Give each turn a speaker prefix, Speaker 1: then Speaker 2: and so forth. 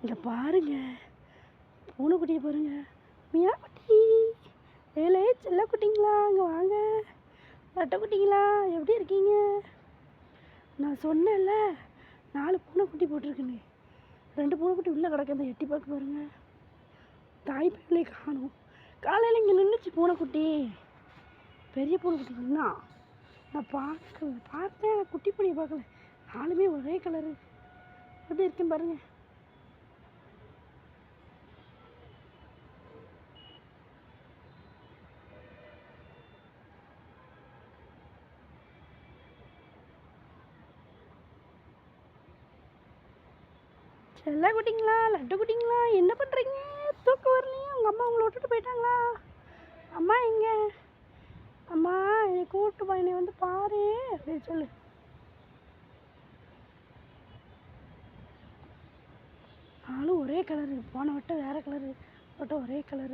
Speaker 1: இங்கே பாருங்க, பூனைக்குட்டியை பாருங்க. மியா குட்டி, ஏலே செல்ல குட்டிங்களா, இங்கே வாங்க. ரெட்டை குட்டிங்களா, எப்படி இருக்கீங்க? நான் சொன்னேன்ல 4 பூனைக்குட்டி போட்டிருக்குன்னு. 2 பூனைக்குட்டி உள்ளே கிடக்குது, எட்டி பார்க்க பாருங்க. தாய் பிள்ளைகளை காணும். காலையில் இங்கே நின்றுச்சு பூனைக்குட்டி, பெரிய பூனைக்குட்டி நின்னா. நான் பார்த்தேன், குட்டி பூனையை பார்க்கல. 4மே ஒரே கலரு. எப்படி இருக்குன்னு பாருங்க. செல்ல குட்டிங்களா, லட்டு குட்டிங்களா, என்ன பண்ணுறீங்க? தூக்கம் வரலையா? உங்கள் அம்மா உங்களை விட்டுட்டு போயிட்டாங்களா? அம்மா எங்க? அம்மா என்னை கூப்பிட்டு போ, என்னை வந்து பாரு அப்படின்னு சொல்லு. நானும் ஒரே கலரு, போன வட்டம் வேறு கலரு, வட்டம் ஒரே கலரு.